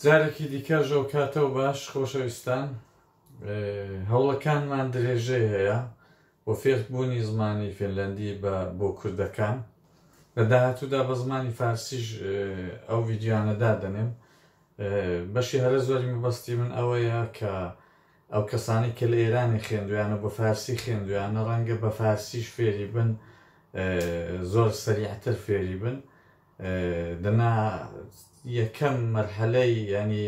جارێکی دیکە ژەو کاتەوە باش خۆشەویستان هەوڵەکانمان درێژەی هەیە بۆ فێربوونی زمانی فینلەندی بۆ کوردەکان لە داهاتوودا بە زمانی فارسیش ئەو ڤیدیۆیانەدا دەنێم بەشی هەرە زۆری مەبەستی من ئەوەیە کە ئەو کەسانی کە لە ئێرانی خوێندویانە بۆ فارسی خوێندویانە ڕەنگە بە فارسیش فێری بن زۆر سەریعتر فێری بن دەنا یەکەم مەرحەلەی ینی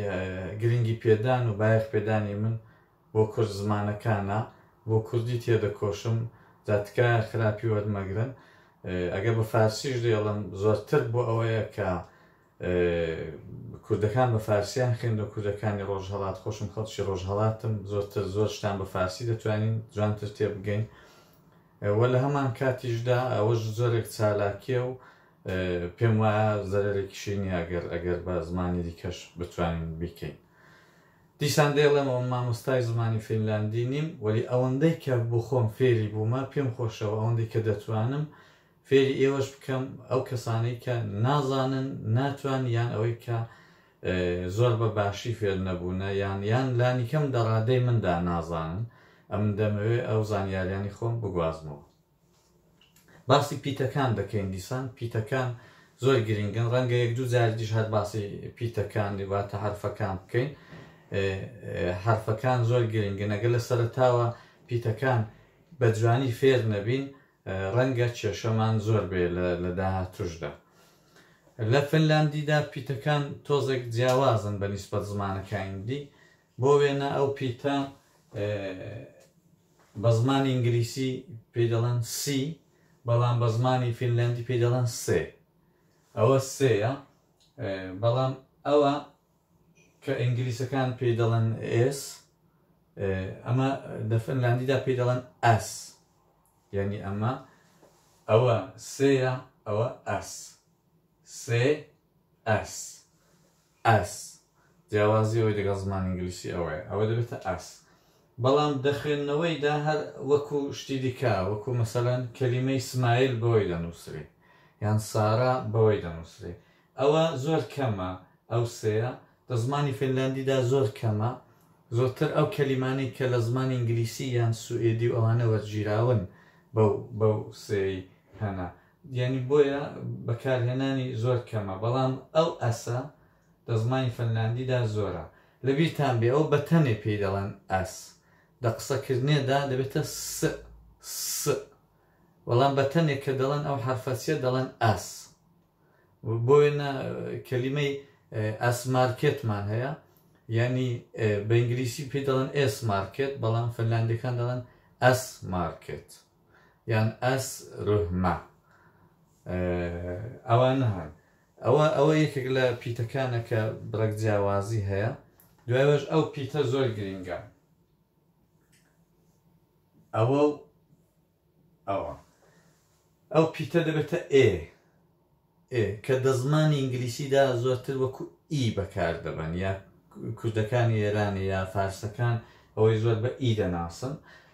گرنگی پێدان و بایەخ پێدانی من بۆ کورد زمانەکانە بۆ کوردی تێدەکۆشم جاتکایە خراپی وەرمەگرن ئەگەر بە فارسیش دێڵم زۆرتر بۆ ئەوەیە کە کوردەکان بە فارسیان خوێندە و کوردەکانی ڕۆژهەڵات خۆشم خەڵکی ڕۆژهەڵاتم زۆرتر زۆر شتان بە فارسی دەتوانین جوانتر تێبگەین وە لە هەمان کاتیشدا ئەوەش زۆرێک چالاکیە و پێم وایە زەرێکیشی نیە ئەگەر بە زمانی دیکەش بتوانین بیکەین. دیسان دێڵێمەوە مامۆستای زمانی فینلاندی نیم وەلی ئەوەندەی کە بۆ خۆم فێری بوومە پێم خۆشەوە ئەوەندەی کە دەتوانم فێری ئێوەش بکەم ئەو کەسانەی کە نازانن ناتوان یان ئەوەی کە زۆر بە باشی فێر نەبوونە یان لانیکەم دەڕادەی مندا نازانن ئەم دەمەوێت ئەو زانیاریانی خۆم بگوازمەوە. باسی پیتەکان دەکەین دیسان پیتەکان زۆر گرنگن ڕەنگە یەک دوو جار دیش هەر باسی پیتەکان واتە حرفەکان بکەین حرفەکان زۆر گرنگن ئەگەر لە سەرەتاوە پیتەکان بە جوانی فێر نەبین ڕەنگە کێشەمان زۆر بێ لە داهاتووشدا. لە فینلاندیدا پیتەکان تۆزێک جیاوازن بە نیسبەت زمانەکانی دی بۆ وێنە ئەو پیتە بە زمانی ئینگلیسی پێی دەڵێن سی بەڵام بە زمانی فینلەندی پێی دەڵێن سێ ئەوە سێیە بەڵام ئەوە کە ئینگلیسەکان پێی دەڵێن ئێس ئەمە لە فینلاندیدا پێی دەڵێن ئەس یعنی ئەمە ئەوە سێیە ئەوە ئەس سێ ئەس ئەس جیاوازی ئەوەی لەگەڵ زمانی ئینگلیسی ئەوەیە ئەوە دەبێتە ئەس بەڵام دەخوێندنەوەیدا هەر وەکو شتی دیکە وەکو مەسەلەن کەلیمەی سمایل بەوەی دەنووسرێ یان سارا بەوەی دەنووسرێ ئەوە زۆر کەمە ئەو سێیە لە زمانی فینلاندیدا زۆر کەمە زۆرتر ئەو کەلیمانەی کە لە زمانی ئینگلیسی یان سوئێدی و ئەوانە وەرگیراون بەو سێی هەنا یعنی بۆیە بەکارهێنانی زۆر کەمە بەڵام ئەو ئەسە لە زمانی فینلاندیدا زۆرە لەبیرتان بێ ئەو بەتەنێ پێی دەڵێن ئەس لە قسەکردنێدا دەبێتە س وەڵام بەتەنێک کە دەڵێن ئەو حرفەچیە دەڵێن ئەس بۆ وێنە کەلیمەی ئەس مارکێتمان هەیە یعنی بە ئینگلیسی پێی دەڵێن ئێس مارکێت بەڵام فینلاندیەکان دەڵێن ئەس مارکێت یان ئەس ڕوهمە ئەوانە هەن ئەوە یەکێک لە پیتەکانە کە بڕێک جیاوازی هەیە دوایەوەش ئەو پیتە زۆر گرنگە ئەو پیتە دەبێتە ئێ کە دە زمانی ئینگلیسیدا زۆرتر وەکو ئی بەکار دەبن یا کوردەکانی ئێرانی یا فارسەکان ئەوەی زۆر بە ئی دەناسن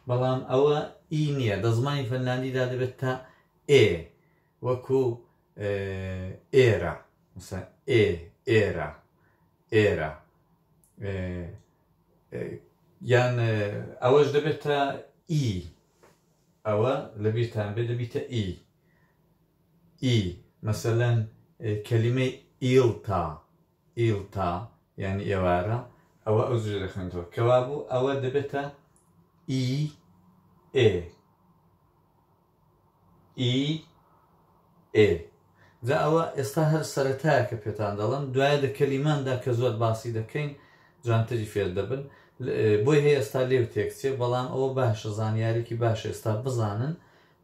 بەڵام ئەوە ئی نییە دە زمانی فینلاندیدا دەبێت تا ئێ وەکو ئێرە مثلا ئێرە ئێرە یان ئەوەش دەبێتە ئی ئەوە لەبیرتان بێ دەبیتە ئی مەسەلەن کەلیمەی ئیڵتا یعنی ئێوارە ئەوە ئەو زوێ دەخوێنێتەوە کەوا بوو ئەوە دەبێتە ئێ جا ئەوە ئێستا هەر سەرەتایە کە پێتان دەڵم دوایە لە کەلیماندا کە زۆر باسی دەکەین جوانتری فێر دەبن بۆی هەیە ئێستا لێو تێکچێ بەڵام ئەوە باشە زانیارێکی باشە ئێستا بزانن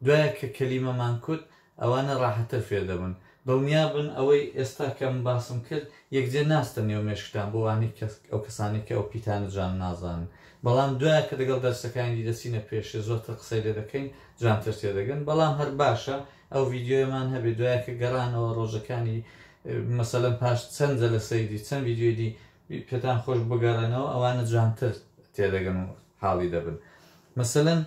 دوایە کە کەلیمەمان کورد ئەوانە ڕاحەتر فێر دەبن دڵنیا بن ئەوەی ئێستا کەم باسم کرد یەکجێ ناستە نێو مێشکتان بۆ وانی ئەو کەسانی کە ئەو پیتانە جان نازانن بەڵام دوایە کە لەگەڵ دەرسەکانی دەچینە پێشێ زۆرتر قسەی لێ دەکەین جوانتر تێدەگەن بەڵام هەر باشە ئەو ڤیدیۆیەمان هەبێ دوایە کە گەڕانەوە ڕۆژەکانی مەسەلەن پاش چەند جەلسەیدی چەند ڤیدیۆیدی پێتان خۆش بگەڕێنەوە ئەوانە جوانتر تێدەگەن و حاڵی دەبن مەسەلەن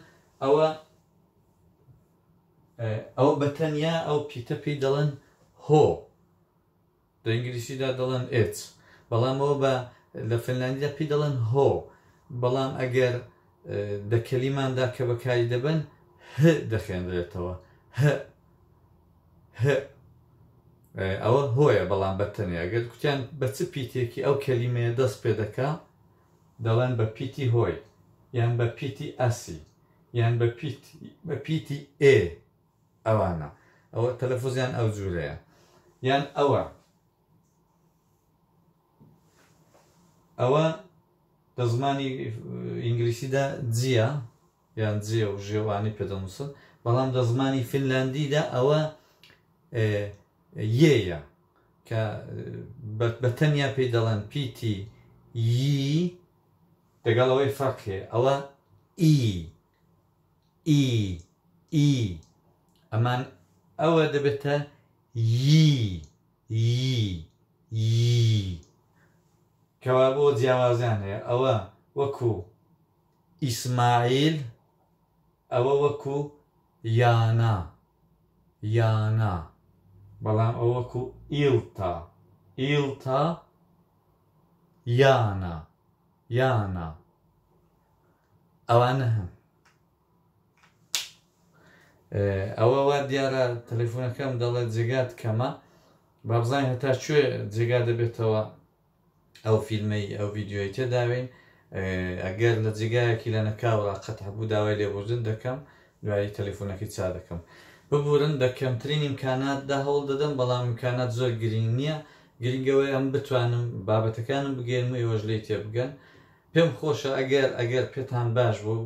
ئەوە بەتەنیا ئەو پیتە پێی دەڵێن هۆ لە ئینگلیسیدا دەڵێن ئێچ بەڵام ئەوە بە لە فنلاندیدا پێی دەڵێن هۆ بەڵام ئەگەر دە کەلیماندا کە بەکاری دەبن ه دەخێنرێتەوە ه ئەوە هۆیە بەڵام بەتەنێ ئەگەر کوتیان بە چ پیتێکی ئەو کەلیمەیە دەست پێ دەکا دەڵێن بە پیتی هۆی یان بە پیتی ئەسی یان بە پیتی ئێ ئەوانە ئەوە تەلەفۆزیان ئەو جوورەیە یان ئەوە لە زمانی ئینگلیسیدا جیە یان جێ و ژێوانی پێدەنووسن بەڵام لە زمانی فینلاندیدا ئەوە یەیە کە بەتەنیا پێی دەڵێن پیتی یی لەگەڵ ئەوەی فەرقێ ئەوە ئی ئەمان ئەوە دەبێتە یی کەوا بۆ جیاوازیان هەیە ئەوە وەکو ئیسماعیل ئەوە وەکو یانا بەڵام ئەوە وەکو ئیلتا یانا ئەوانە هەن ئەوە وا دیارە تەلەفۆنەکەم دەڵێت جێگات کەمە با بزانین هەتا کوێ جێگا دەبێتەوە ئەو فیلمەی ئەو ڤیدیۆی تێداوین ئەگەر لە جێگایەکی لە نەکاوڕا قەت هەبوو داوای لێبوردن دەکەم دوایی تەلەفۆنەکەی چا دەکەم ببورن دە کەمترین ئیمکاناتدا هەوڵ دەدەم بەڵام ئیمکانات زۆر گرنگ نییە گرنگەوەی ئەم بتوانم بابەتەکانم بگەێنم و ئێوەش لێی تێبگەن پێم خۆشە ئەگەر پێتان باش بوو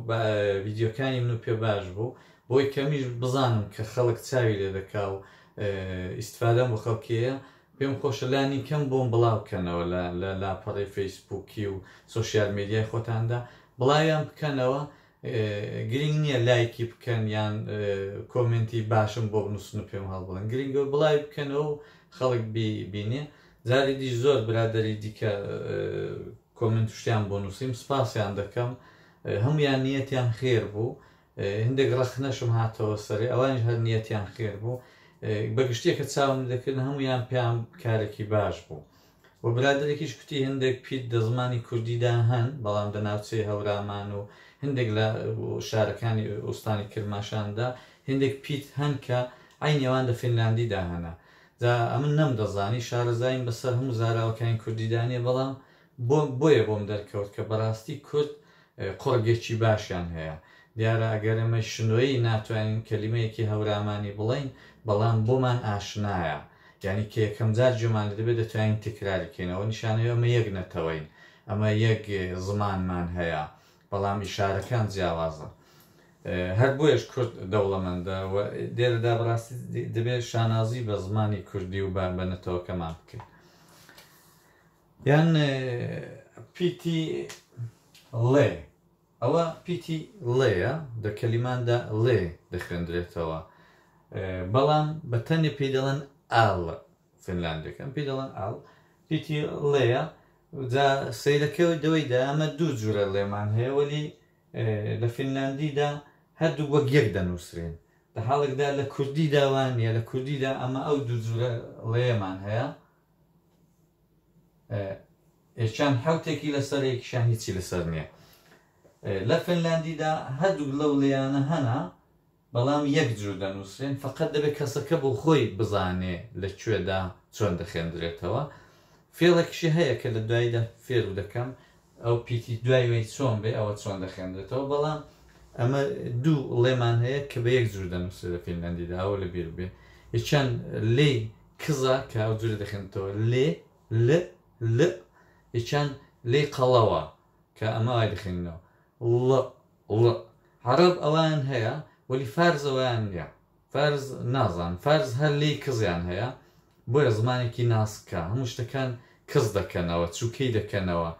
ڤیدیۆکانی من و پێ باش بوو بۆی کەمیش بزانم کە خەڵک چاوی لێ دەکا و ئیسفادەم بۆ خەڵکیەیە پێم خۆشە لانی کەم بۆم بڵاوکەنەوە لە لاپەڕی فەیسبووکی و سۆشیال میدیای خۆتاندا بڵاویان بکەنەوە گرنگ نییە لایکی بکەن یان کۆمنتی باشم بۆ بنووسن و پێم هەڵ بڵێن گرنگەوە بڵاوی بکەنەوە و خەڵک بینێ جاری دیش زۆر برادەری دیکە کۆمنت شتیان بۆ نووسیم سپاسیان دەکەم هەمویان نیەتیان خێر بوو هەندێک ڕەخنەشم هاتەوە سەرێ ئەوانش هەر نیەتیان خێر بوو بەگشتێکە چاوم دەکردن هەمویان پێیان کارێکی باش بوو و برادێکیش کوتی هەندێک پیت دە زمانی کوردیدا هەن بەڵام دە ناوچەی هەورامان و هەندێک لە شارەکانی ئوستانی کرماشاندا هەندێک پیت هەن کە عینیەوان لە فینلاندیدا هەنا ئەمن نەمدەزانی شارەزایم بەسەر هەموو زاراوەکانی کوردیدانێ بەڵام بۆیە بۆم دەرکەوت کە بەڕاستی کورد قۆرگێکی باشیان هەیە دیارە ئەگەر ئەمە شنوۆیی ناتوانین کەلیمەیەکی هەورامانی بڵین بەڵام بۆمان ئاشنایە یعنی کە یەکەم جار جێمان دەبێت دەتوانین تکراریکەینەوە نیشانەوە ئەمە یەک نەتەوەین ئەمە یەک زمانمان هەیە بەڵام ئیشارەکان جیاوازە هەر بۆیش کورد دەوڵەمەندە و دێرەدا بەڕاستی دەبێت شانازی بە زمانی کوردی و بە نەتەوەکەمان بکەین یان پیتی لێ ئەوە پیتی لێیە دە کەلیماندا لێ دەخوێندرێتەوە بەڵام بە تەنێ پێی دەڵێن ئاڵ فینلاندەکەم پێی دەڵێن ئاڵ پیتی لێیە جا سەیرەکەی دەوەیدا ئەمە دوو جوورە لێمان هەیە وەلی لە فینلاندیدا هەردوو وەک یەک دەنووسرێن لە حاڵێکدا لە کوردیدا وانە لە کوردیدا ئەمە ئەو دوو جوورە لێمان هەیە یەکیان حەوتێکی لەسەر یەکیشیان هیچی لەسەر نییە لە فینلاندیدا هەردوو لەو لێیانە هەنا بەڵام یەک جوور دەنووسرێن فقط دەبێت کەسەکە بۆ خۆی بزانێ لەکوێدا چۆن دەخێندرێتەوە فێڵێکشی هەیە کە لە دواییدا فێر دەکەم ئەو پیتی دوایوەی چۆن بێ ئەوە چۆن دەخێندرێتەوە بەڵام ئەمە دوو لێمان هەیە کە بە یەک جوور دەنووسێت لە فینلاندیدا ئەوە لە بیر بێ یەکیان لێ کزە کە ئەو جوورە دەخێنێتەوە لێ ل یەکیان لێ قەڵەوە کە ئەمە وای دەخێنینەوە عەرەب ئەوان هەیە وەلی فارز ئەویان نییە فارز نازان فارز هەر لێی کزیان هەیە بۆیە زمانێکی ناسکە هەموو شتەکان کز دەکەنەوە چووکەی دەکەنەوە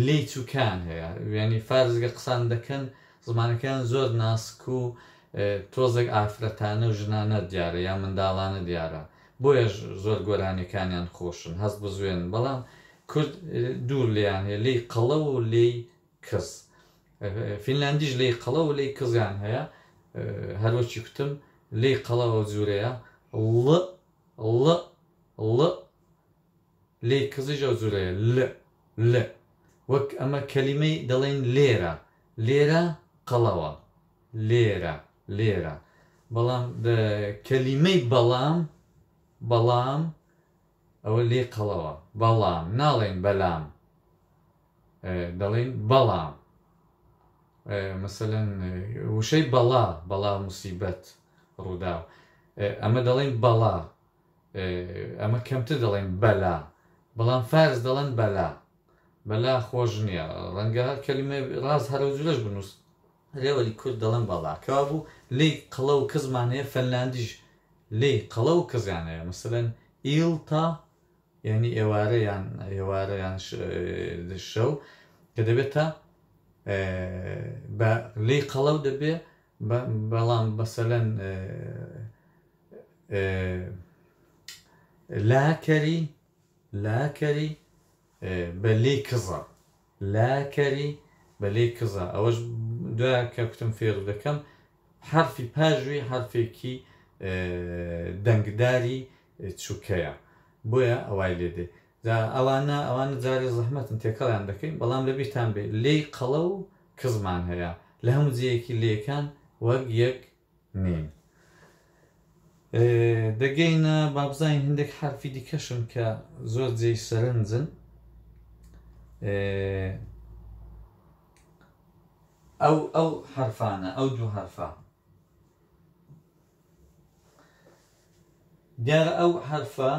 لێی چووکان هەیە یعنی فارزگە قسان دەکەن زمانەکان زۆر ناسک و تۆزێک ئافرەتانە و ژنانە دیارە یا منداڵانە دیارە بۆیە زۆر گۆرانیەکانیان خۆشن هەست بزوێن بەڵام کورد دوور لیان هەیە لێی قەڵە و لێی کز فینلاندیش لێی قەڵە و لێی کزیان هەیە هەروەکی کوتم لێی قەڵەوە جوورەیە ڵ لێ کزیش ئەو زورەیە ل وەک ئەمە کەلیمەی دەڵێن لێرە لێرە قەڵەوە لێرە بەڵام کەلیمەی بەڵام ئەوە لێ قەڵەوە بەڵام ناڵێن بەلام دەڵێن بەڵام مثلەن وشەی بەڵا موسیبەت ڕووداو ئەمە دەڵێن بەڵا ئەمە کەمتر دەڵێن بەلا بەڵام فارس دەڵێن بەلا خۆش نییە ڕەنگە کەلیمە ڕاست هەرە زورەش بنووس لێوەری کورد دەڵێن بەڵا کەوا بوو لێی قەڵە و کزمانەیە فەنلاندیش لێی قەڵە و کزیانەیە مثلەن ئیلتا یعنی ئێوارەیان شەو کە دەبێتە بە لێی قەڵەو دەبێ بەڵام بەسەلەن لاکەری بە لێی کزە لاکەری بە لێی کزە ئەوەش دوای کە کوتم فێر دەکەم حرفی پاژووی حرفێکی دەنگداری چووکەیە بۆیە ئەوای لێدێ ئەوانە جارێ زەحمەتن تێکەڵیان دەکەین بەڵام لەبیرتان بێ لێی قەڵە و کزمان هەیە لە هەموو جەیەکی لێکان وەک یەک نین دەگەینە بابزانین هەندێک حرفی دیکەشن کە زۆر جێی سەرنجن ئەو حرفانە ئەو دوو حرفە دیارە ئەو حرفە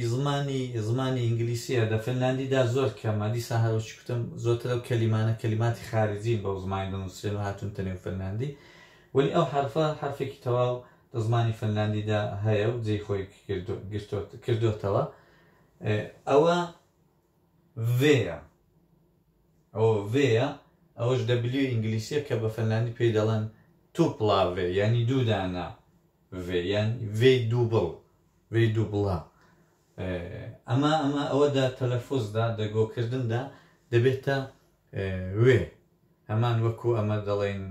زمانی ئینگلیسیە دە فنلاندیدا زۆر کەمە دیسا هەروەکی کوتم زۆرتر ئەو کەلیمانە کەلیماتی خارجین بەو زمانی دەنووسرێن و هاتوون تەنێو فنلاندی وەلی ئەو حرفە حرفێکی تەواو لە زمانی فنلاندیدا هەیە و جێی خۆی کردوتەوە ئەوە vەیە ئەوەش دەبلیو ئینگلیسیە کە بە فەنلاندی پێی دەڵێن توپڵاڤێ یعنی دوودانە vێ یان vێی دووبڵا ئەمە ئەوەدا تەلەفۆزدا دەگۆکردندا دەبێتە وێ هەمان وەکو ئەمە دەڵێن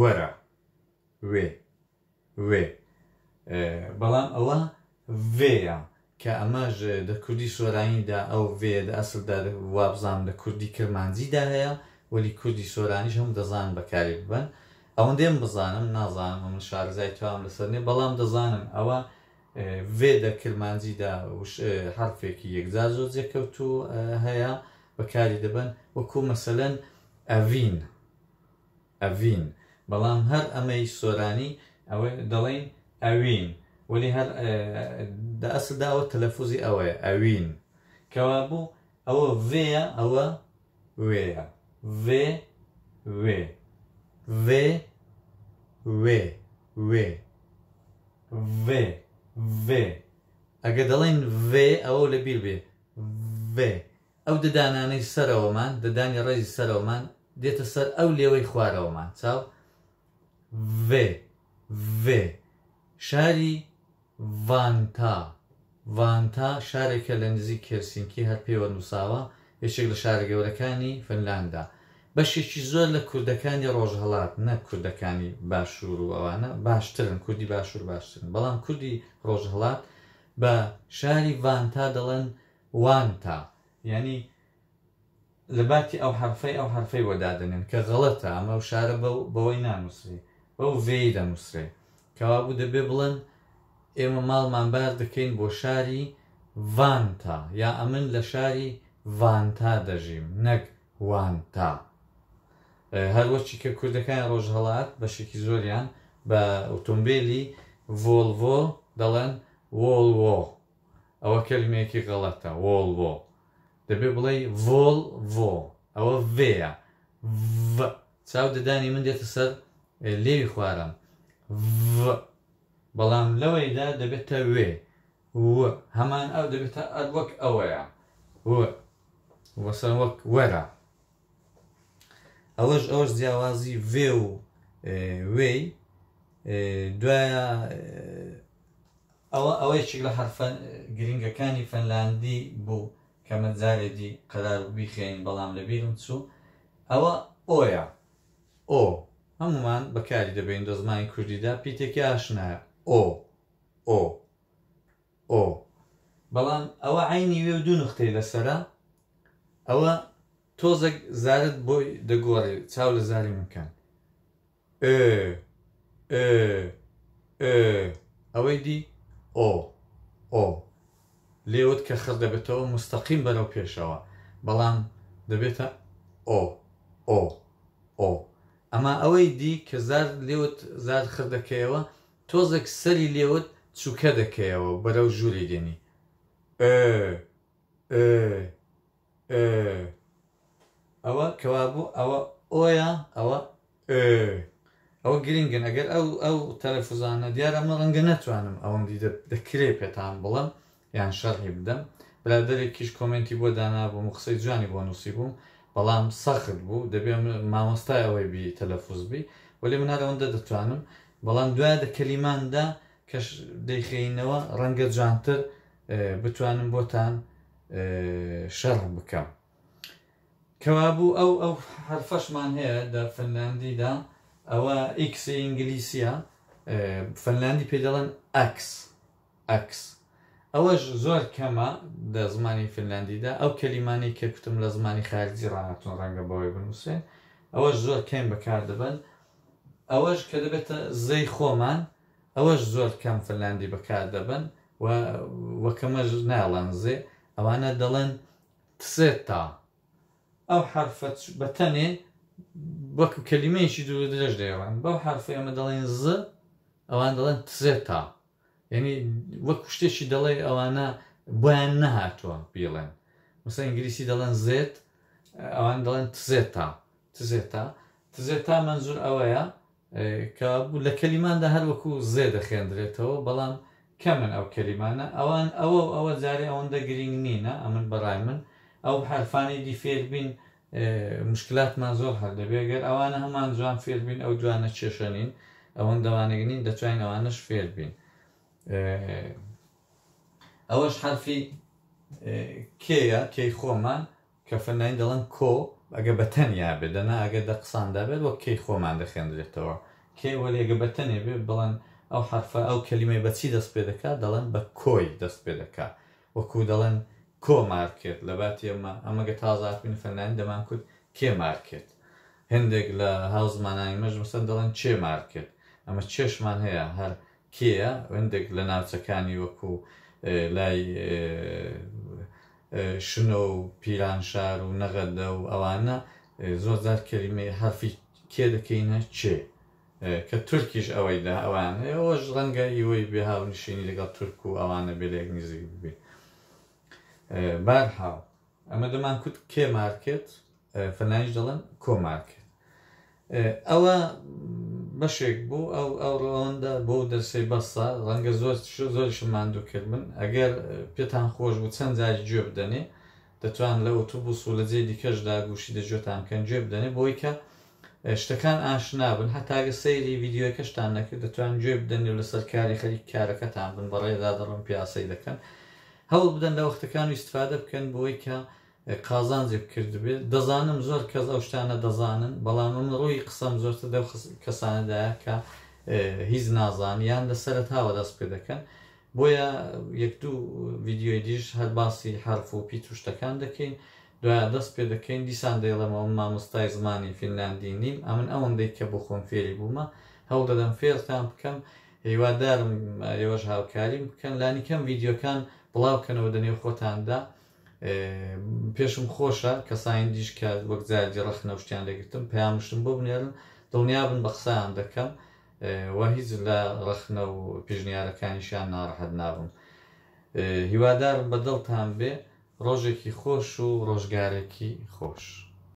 وەرە وێ بەڵام ئەوە vەیە کە ئەمەش دە کوردی سۆرانیدا ئەو vێ دە ئەسڵدا وابزانم لە کوردی کرمانجیدا هەیە وەلی کوردی سۆرانیش هەم دەزانن بەکاری ببەن ئەوەندێم بزانم نازانم من شارزای تاوام لەسەر نیە بەڵام دەزانم ئەوە vێ دە کرمانجیدا حرفێکی یەکجار زۆر جێکەوتو هەیە بەکاری دەبن وەکو مەسەلەن ئەڤین بەڵام هەر ئەمەی سۆرانی ئەوە دەڵێن ئەوین وەلی هەر دە ئەسڵدا ئەوە تەلەفوزی ئەوەیە ئەوین کەوا بوو ئەوە vێیە ئەوە وێیە vێ ئەگە دەڵێن vێ ئەوە لە بیر بێ vێ ئەو ددانانەی سەرەوەمان دەدانی ڕێزی سەرەوەمان دێتە سەر ئەو لێوەی خوارەوەمان چاو vێ شاری ڤانتا شارێکە لە نزیک هێلسینکی هەر پێوە نووساوە یەکێک لە شارە گەورەکانی فنلاندا بەشێکی زۆر لە کوردەکانی ڕۆژهەڵات نەک کوردەکانی باشوور و ئەوانە باشترن کوردی باشوور باشترن بەڵام کوردی ڕۆژهەڵات بە شاری ڤانتا دەڵێن وانتا یعنی لە باتی ئەو حرفەی وەدادنێن کە غەڵەتە ئەمە و شارە بەوەی نانووسێ بەو vێی دەنووسرێ کەوا بوو دەبێ بڵێن ئێمە ماڵمان بار دەکەین بۆ شاری ڤانتا یا ئەمن لە شاری ڤانتا دەژیم نەک وانتا هەروەکی کە کوردەکان ڕۆژهەڵات بەشێکی زۆریان بە ئۆتۆمبیلی ڤۆڵڤۆ دەڵێن وۆڵڤۆ ئەوە کەلیمەیەکی غەڵەتە وۆڵڤۆ دەبێ بڵێ ڤۆڵڤۆ ئەوە vێیە چاو دەدانی من دێتە سەر لێوی خوارم بەڵام لەوەیدا دەبێتە وێ هەمان ئەو دەبێتە وەک ئەوەیە وەسەر وەک وەرە ئەوەش جیاوازی vێ و وێی دوایە ئەوەیەکێک لە حرفە گرنگەکانی فەنلاندی بوو کەمە جارێکی قەرار بیخێین بەڵام لەبیرم چوو ئەوە ئۆیە هەمومان بەکاری دەبین دە زمانی کوردیدا پیتێکی ئاشنایە ئۆ بەڵام ئەوە عینی وێ و دوو نقطەی لەسەرە ئەوە تۆزێک زارت بۆی دەگۆڕێ چاو لە زاری مکان ئەوەی دی ئۆ لێوت کە خڕ دەبێتەوە مستەقیم بەرەو پێشەوە بەڵام دەبێتە ئۆ ئەما ئەوەی دی کە زار لێوت زار خڕ دەکەیەوە تۆزێک سەری لێوت چووکە دەکەیەوە بەرەو ژووری دێنی ئەوە کەوابوو ئەوە ئۆیە ئەوە گرنگن ئەگەر ئەو تەلەفوزانە دیارە ئەمە ڕەنگە نەتوانم ئەوەندی دەکرێ پێتان بڵم یان شەرحی بدەم برادەرێکیش کۆمنتی بۆ دانابووم و قسەی جوانی بۆ نووسی بووم بەڵام سەخت بوو دەبێ مامۆستای ئەوەی بی تەلەفوز بی وەلی من هەرەوەندە دەتوانم بەڵام دوای دە کەلیماندا کە دەیخینەوە ڕەنگە جوانتر بتوانم بۆتان شەرح بکەم کەوابوو ئەو حرفەشمان هەیە لە فنلاندیدا ئەوە ئیکسی ئینگلیسیە فنلاندی پێ دەڵێن ئەکس ئەوەش زۆر کەمە لە زمانی فنلاندیدا ئەو کەلیمانی کە کوتم لە زمانی خارجی ڕاهاتون ڕەنگە بەوەی بنووسێن ئەوەش زۆر کەم بەکار دەبن ئەوەش کە دەبێتە زەی خۆمان ئەوەش زۆر کەم فنلاندی بەکار دەبن وەکەمەش ناڵەن زێ ئەوانە دەڵێن تسێتا ئەو حرفەت بەتەنێ وەکو کەلیمەیەکی دوو درێژ دەیەوان بەو حرفی ئەمە دەڵێن ئەوان دەڵێن تسێتا یعنی وەکو شتێکی دەڵێ ئەوانە بۆیان نەهاتووە بیڵێن مثلا ئینگلیسی دەڵێن زێت ئەوان دەڵێن تزێتا منزور ئەوەیە کە لە کەلیماندا هەر وەکو زێ دەخێندرێتەوە بەڵام کەمن ئەو کەلیمانە ئەوان ئەوە جارێ ئەوەندە گرنگ نینە ئەمن بەڕای من ئەو حرفانی دی فێربین مشکلاتمان زۆر هەر دەبێ گەر ئەوانە هەمان جوان فێربین ئەو جوانە کێشەنین ئەوەندەوانەگەنین دەتوانین ئەوانش فێربین ئەوەش حرفی کێیە کەی خۆمان کە فەنلاندی دەڵێن کۆ ئەگە بەتەنیا بێت دەنا ئەگە دە قساندا بێت وەک کەی خۆمان دەخێنرێتەوە کێ وەلی ئەگە بەتەنێ بێت بڵێن ئەو حرفە ئەو کەلیمەی بەچی دەست پێ دەکات دەڵێن بە کۆی دەست پێ دەکات وەکو دەڵێن کۆ مارکێت لە باتی ئەمەگە تازاتبین فەنلاندی دەمان کوت کێ مارکێت هەندێک لە هاوزمانانی مەژ مەسەن دەڵێن چێ مارکێت ئەمە چێشمان هەیە هەر کێیە هەندێک لە ناوچەکانی وەکو لای شنۆ و پیرانشار و نەغەدە و ئەوانە زۆرجار کەلیمەی حرفی کێ دەکەینە چێ کە تورکیش ئەوەی دا ئەوانە ئەوەش ڕەنگە ئیوەی بێ هاونشینی لەگەڵ تورک و ئەوانە بێلێک نزیک ببێ بارحاو ئەمە دەمان کوت کێ مارکێت فەنلاندیش دەڵێن کۆ مارکێت ئەوە بەشێک بوو ئەو ڕەوەندە بۆ دەرسەی بەسە ڕەنگە زۆرشم ماندوو کرد من ئەگەر پێتان خۆش بوو چەند جاری گوێ بدەنێ دەتوان لە ئۆتۆبوس و لە جێ دیکەشدا گوشی دەجێتان کەن گوێ بدەنێ بۆی کە شتەکان ئاشنا بن هەتاگە سەیری ڤیدیۆکەشتان نەکرد دەتوان گوێ بدەنێ و لەسەر کاری خەریک کارەکەتان بن بەڕێدا دەڕۆن پیاسەی دەکەن هەوڵ بدەن لە وەختەکان و ئیستفادە بکەن بۆی کە قازانجێ بکرد بێت دەزانم زۆر کەس ئەو شتانە دەزانن بەڵام من ڕووی قسەم زۆرتر دەو کەسانەدایە کە هیچ نازانیان لە سەرەتاوە دەست پێ دەکەن بۆیە یەک دوو ڤیدیۆی دیش هەر باسی حرف و پیت و شتەکان دەکەین دوایە دەست پێ دەکەین دیسان دەیڵێمەوە مامۆستای زمانی فینلاندی نیم ئەمن ئەوەندەی کە بۆ خۆم فێری بوومە هەوڵ دەدەم فێرتان بکەم هیوادارم ئێوەش هاوکاریم بکەن لانیکەم ڤیدیۆکان بڵاوکەنەوە دەنێو خۆتاندا پێشم خۆشە کەسانی دیش کە وەک جارجی ڕەخنە و شتیان لێگرتم پەیامشتم بۆ بنێرن دڵنیا بن بە قسەیان دەکەم و هیچ لە ڕەخنە و پێشنیارەکانیشیان ناڕەحەت نابم هیوادارم بە دڵتان بێ ڕۆژێکی خۆش و ڕۆژگارێکی خۆش